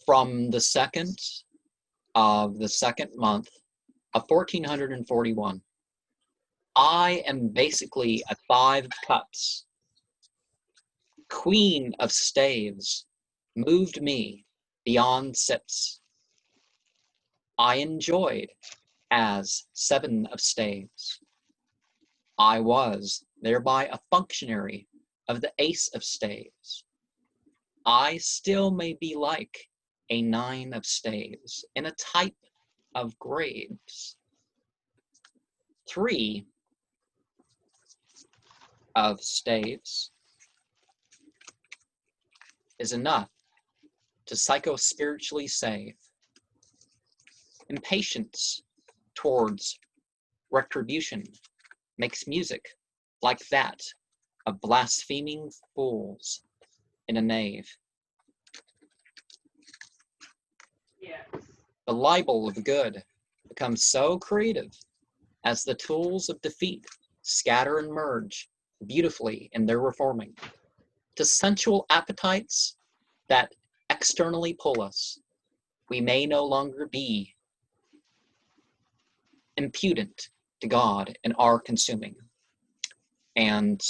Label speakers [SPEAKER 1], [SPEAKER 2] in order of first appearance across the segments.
[SPEAKER 1] from the 2nd of the 2nd month of 1441. I am basically a 5 of cups. Queen of staves moved me beyond sips. I enjoyed as 7 of staves. I was thereby a functionary of the ace of staves. I still may be like a 9 of staves in a type of graves. 3 of staves is enough to psycho-spiritually save. Impatience towards retribution makes music like that of blaspheming fools in a nave.
[SPEAKER 2] Yes.
[SPEAKER 1] The libel of good becomes so creative as the tools of defeat scatter and merge beautifully in their reforming. To sensual appetites that externally pull us, we may no longer be impudent to God in our consuming. And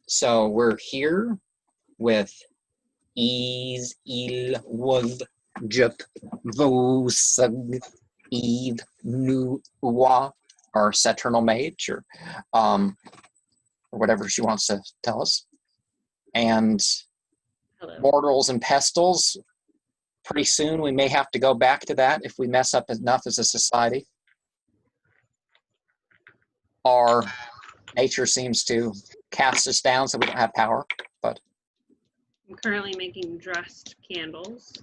[SPEAKER 1] so we're here with Lzwvmmh or Saturnal Mage, or whatever she wants to tell us. And
[SPEAKER 2] Hello.
[SPEAKER 1] Mortals and Pestles, pretty soon we may have to go back to that if we mess up enough as a society. Our nature seems to cast us down so we don't have power, but
[SPEAKER 2] I'm currently making dressed candles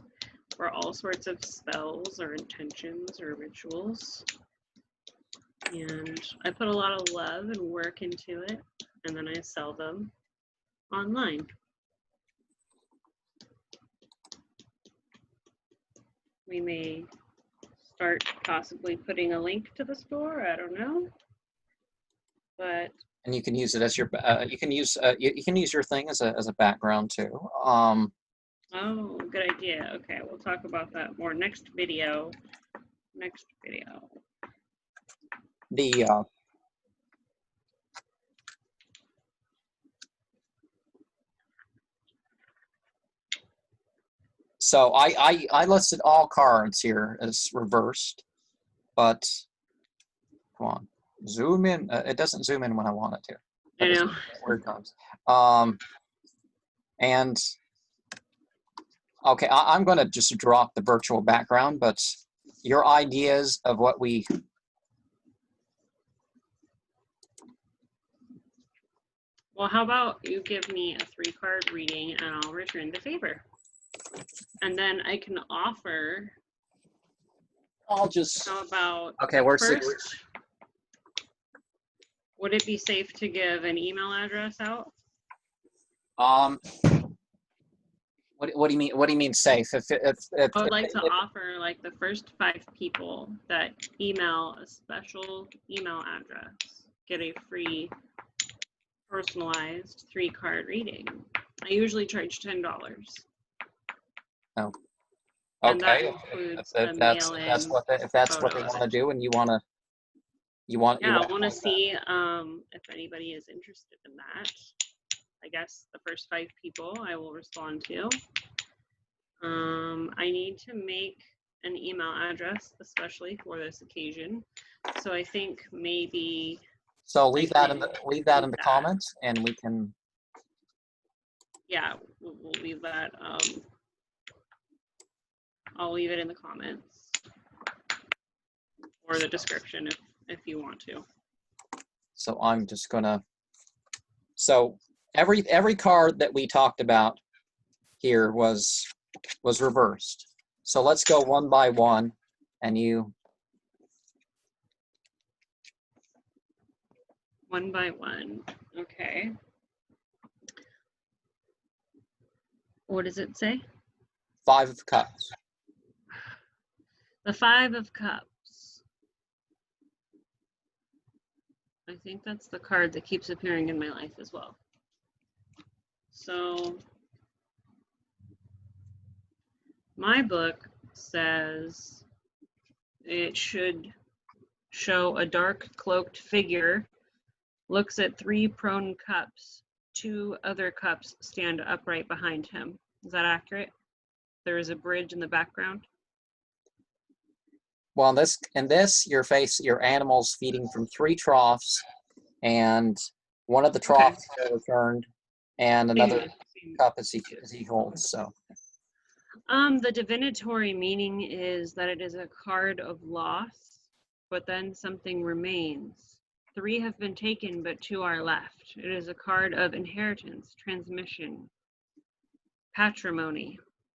[SPEAKER 2] for all sorts of spells or intentions or rituals. And I put a lot of love and work into it, and then I sell them online. We may start possibly putting a link to the store, I don't know. But
[SPEAKER 1] and you can use it as your you can use your thing as a background too.
[SPEAKER 2] oh, good idea. Okay, we'll talk about that more next video.
[SPEAKER 1] The so I listed all cards here as reversed, but come on, zoom in. It doesn't zoom in when I want it to.
[SPEAKER 2] I know.
[SPEAKER 1] Weird times. And okay, I'm going to just drop the virtual background, but your ideas of what we.
[SPEAKER 2] Well, how about you give me a 3-card reading and I'll return the favor. And then I can offer.
[SPEAKER 1] I'll just.
[SPEAKER 2] How about.
[SPEAKER 1] Okay, where's
[SPEAKER 2] first? Would it be safe to give an email address out?
[SPEAKER 1] What do you mean? What do you mean safe? If
[SPEAKER 2] I would like to offer like the first 5 people that email a special email address get a free personalized 3-card reading. I usually charge $10.
[SPEAKER 1] Oh.
[SPEAKER 2] And that
[SPEAKER 1] Okay.
[SPEAKER 2] includes
[SPEAKER 1] If that's what they want to do, and you want.
[SPEAKER 2] Yeah, I want to see if anybody is interested in that. I guess the first 5 people I will respond to. I need to make an email address, especially for this occasion. So I think maybe.
[SPEAKER 1] So leave that in the comments, and we can.
[SPEAKER 2] Yeah, we'll leave that. I'll leave it in the comments or the description if you want to.
[SPEAKER 1] So I'm just gonna. So every card that we talked about here was reversed. So let's go one by one, and you.
[SPEAKER 2] One by one. Okay. What does it say?
[SPEAKER 1] 5 of Cups.
[SPEAKER 2] The 5 of Cups. I think that's the card that keeps appearing in my life as well. So My book says it should show a dark cloaked figure, looks at 3 prone cups. 2 other cups stand upright behind him. Is that accurate? There is a bridge in the background.
[SPEAKER 1] Well, in this, your animal's feeding from 3 troughs, and one of the troughs is overturned, and another cup as he holds. So,
[SPEAKER 2] the divinatory meaning is that it is a card of loss, but then something remains. 3 have been taken, but 2 are left. It is a card of inheritance, transmission, patrimony.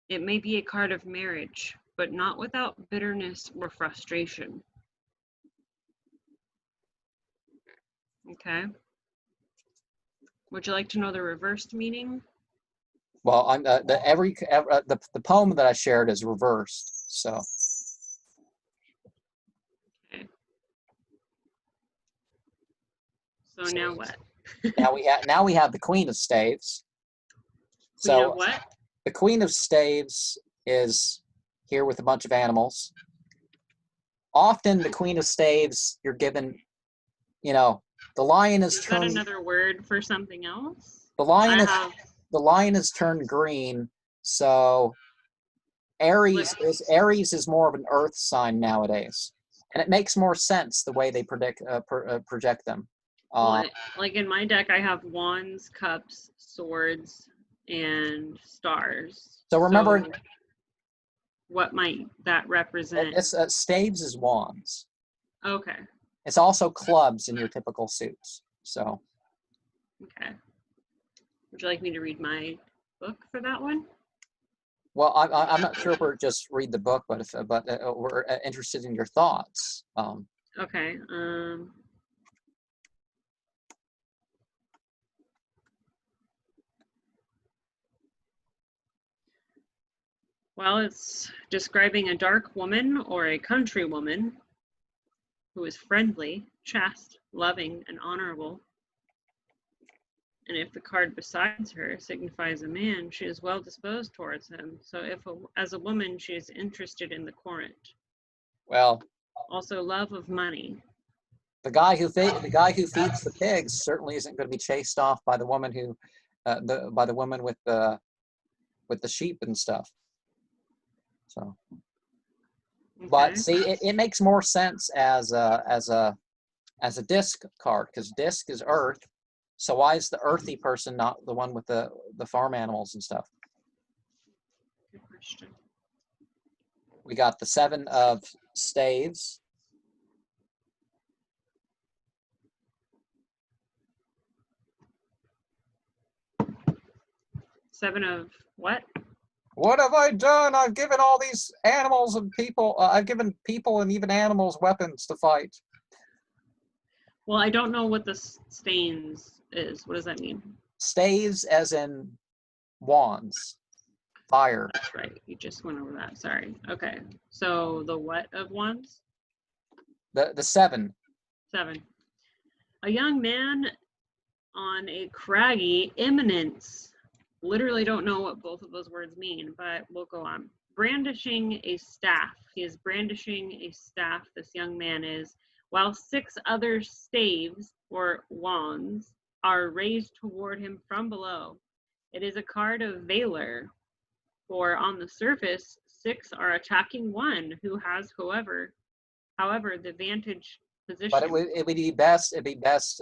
[SPEAKER 2] It may be a card of marriage, but not without bitterness or frustration. Okay. Would you like to know the reversed meaning?
[SPEAKER 1] well, the poem that I shared is reversed. So,
[SPEAKER 2] Okay. So now what?
[SPEAKER 1] now we have the Queen of Staves.
[SPEAKER 2] Queen of what?
[SPEAKER 1] The Queen of Staves is here with a bunch of animals. Often the Queen of Staves, you're given, the lion is turned.
[SPEAKER 2] Is that another word for something else?
[SPEAKER 1] The lion is turned green, so Aries is more of an earth sign nowadays, and it makes more sense the way they project them.
[SPEAKER 2] Like in my deck, I have wands, cups, swords, and stars.
[SPEAKER 1] So remember,
[SPEAKER 2] what might that represent?
[SPEAKER 1] Staves is wands.
[SPEAKER 2] Okay.
[SPEAKER 1] It's also clubs in your typical suits. So.
[SPEAKER 2] Okay. Would you like me to read my book for that one?
[SPEAKER 1] Well, I'm not sure if we're just read the book, but we're interested in your thoughts.
[SPEAKER 2] Okay. Well, it's describing a dark woman or a country woman who is friendly, chaste, loving, and honorable. And if the card besides her signifies a man, she is well disposed towards him. So as a woman, she is interested in the courant.
[SPEAKER 1] Well,
[SPEAKER 2] also love of money.
[SPEAKER 1] The guy who feeds the pigs certainly isn't going to be chased off by the woman by the woman with the sheep and stuff. So, okay. But see, it makes more sense as a disc card, because disc is earth. So why is the earthy person not the one with the farm animals and stuff?
[SPEAKER 2] Good question.
[SPEAKER 1] We got the 7 of staves.
[SPEAKER 2] Seven of what?
[SPEAKER 1] What have I done? I've given all these animals and people, I've given people and even animals weapons to fight.
[SPEAKER 2] Well, I don't know what the stains is. What does that mean?
[SPEAKER 1] Staves as in wands. Fire.
[SPEAKER 2] That's right. You just went over that. Sorry. Okay. So the what of wands?
[SPEAKER 1] The 7.
[SPEAKER 2] 7. A young man on a craggy eminence. Literally don't know what both of those words mean, but we'll go on. Brandishing a staff. He is brandishing a staff, this young man is, while 6 other staves, or wands, are raised toward him from below. It is a card of valor, for on the surface, 6 are attacking 1 who has, however, the vantage position.
[SPEAKER 1] But it would be best. It'd be best.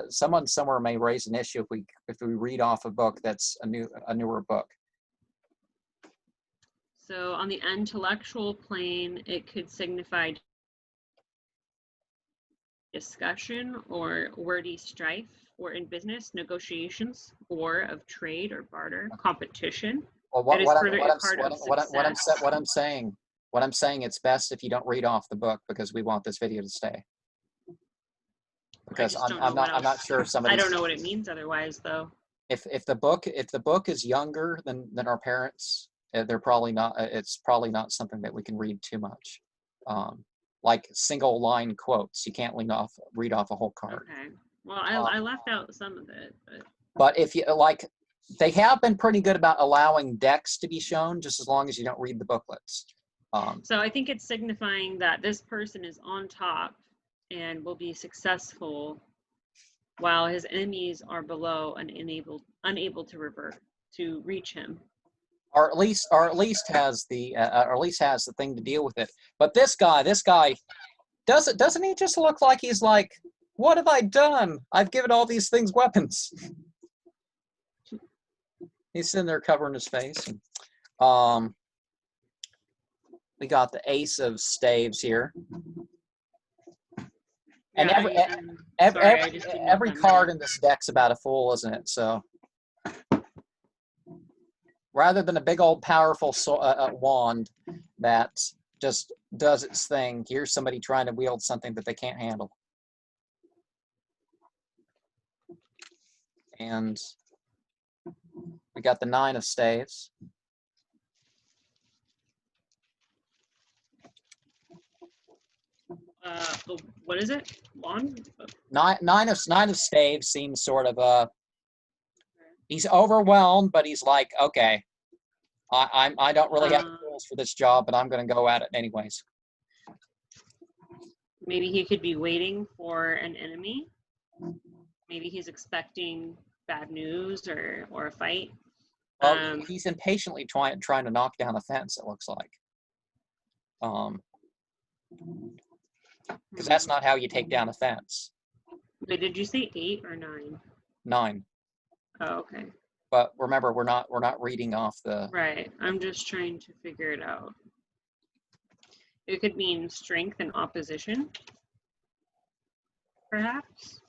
[SPEAKER 1] Someone somewhere may raise an issue if we read off a book that's a newer book.
[SPEAKER 2] So on the intellectual plane, it could signify discussion or wordy strife, or in business negotiations, war of trade or barter, competition.
[SPEAKER 1] Well, what I'm saying, it's best if you don't read off the book, because we want this video to stay. Because I'm not sure if somebody.
[SPEAKER 2] I don't know what it means otherwise, though.
[SPEAKER 1] If the book is younger than our parents, they're probably not. It's probably not something that we can read too much. Like single line quotes, you can't read off a whole card.
[SPEAKER 2] Okay. Well, I left out some of it,
[SPEAKER 1] but if you like, they have been pretty good about allowing decks to be shown, just as long as you don't read the booklets.
[SPEAKER 2] So I think it's signifying that this person is on top and will be successful, while his enemies are below and unable to revert to reach him.
[SPEAKER 1] Or at least has the thing to deal with it. But this guy doesn't he just look like he's like, what have I done? I've given all these things weapons. He's sitting there covering his face. And, we got the Ace of Staves here. And every card in this deck's about a fool, isn't it? So rather than a big old powerful wand that just does its thing, here's somebody trying to wield something that they can't handle. And we got the Nine of Staves.
[SPEAKER 2] What is it? Wand?
[SPEAKER 1] Nine of Staves seems sort of he's overwhelmed, but he's like, okay, I don't really have the tools for this job, but I'm going to go at it anyways.
[SPEAKER 2] Maybe he could be waiting for an enemy. Maybe he's expecting bad news or a fight.
[SPEAKER 1] Well, he's impatiently trying to knock down a fence, it looks like. Because that's not how you take down a fence.
[SPEAKER 2] Wait, did you say 8 or 9?
[SPEAKER 1] 9.
[SPEAKER 2] Oh, okay.
[SPEAKER 1] But remember, we're not reading off the...
[SPEAKER 2] Right. I'm just trying to figure it out. It could mean strength and opposition, perhaps.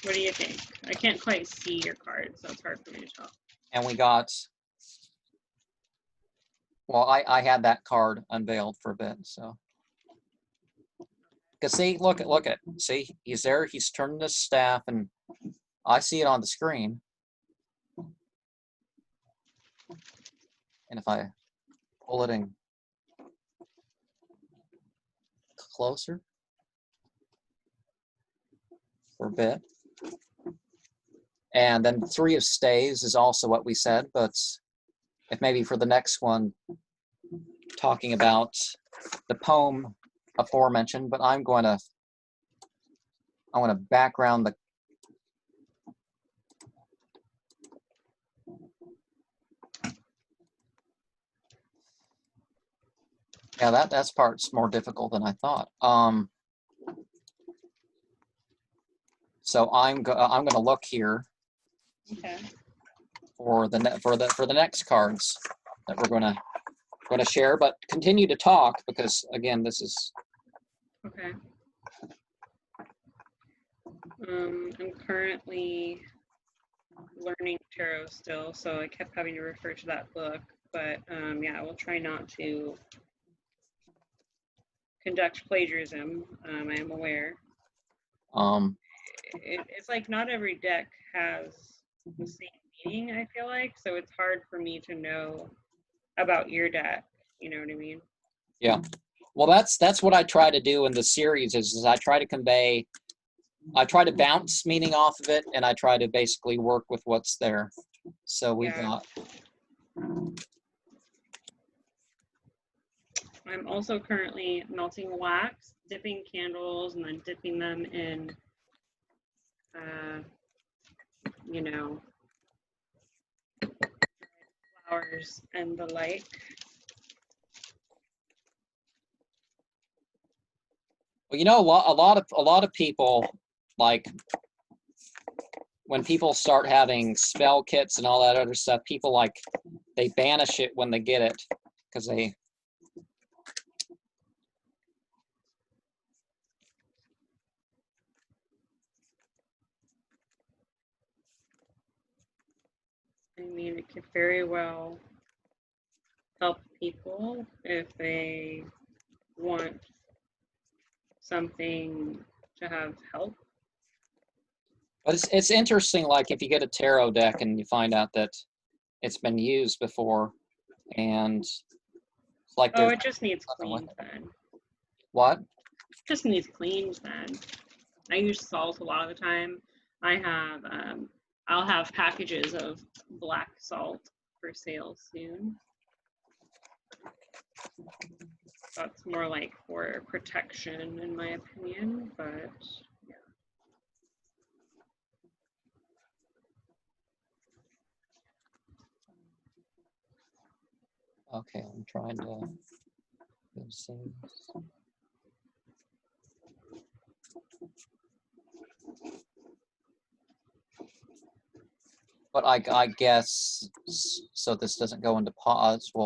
[SPEAKER 2] What do you think? I can't quite see your card, so it's hard for me to tell.
[SPEAKER 1] And we got... Well, I had that card unveiled for a bit, so... Because see, look at, see, he's there, he's turning his staff, and I see it on the screen. And if I pull it in closer for a bit. And then the Three of Staves is also what we said, but if maybe for the next one, talking about the poem aforementioned, but I want to background the that part's more difficult than I thought. So I'm gonna look here.
[SPEAKER 2] Okay.
[SPEAKER 1] For the next cards that we're gonna share, but continue to talk because again, this is
[SPEAKER 2] okay. I'm currently learning tarot still, so I kept having to refer to that book. But yeah, I will try not to conduct plagiarism. I am aware. It's like not every deck has the same meaning, I feel like, so it's hard for me to know about your deck. You know what I mean?
[SPEAKER 1] Yeah. Well, that's what I try to do in the series is I try to bounce meaning off of it, and I try to basically work with what's there. So we got.
[SPEAKER 2] I'm also currently melting wax, dipping candles, and then dipping them in, you know, flowers and the like.
[SPEAKER 1] Well, you know, a lot of people, like when people start having spell kits and all that other stuff, people like they banish it when they get it because they.
[SPEAKER 2] I mean, it could very well help people if they want something to have help.
[SPEAKER 1] But it's interesting, like if you get a tarot deck and you find out that it's been used before, and it's like
[SPEAKER 2] it just needs cleaned then.
[SPEAKER 1] What?
[SPEAKER 2] Just needs cleaned then. I use salt a lot of the time. I have I'll have packages of black salt for sale soon. That's more like for protection, in my opinion, but yeah.
[SPEAKER 1] Okay, I'm trying to do saves. But I guess, so this doesn't go into pause. Well,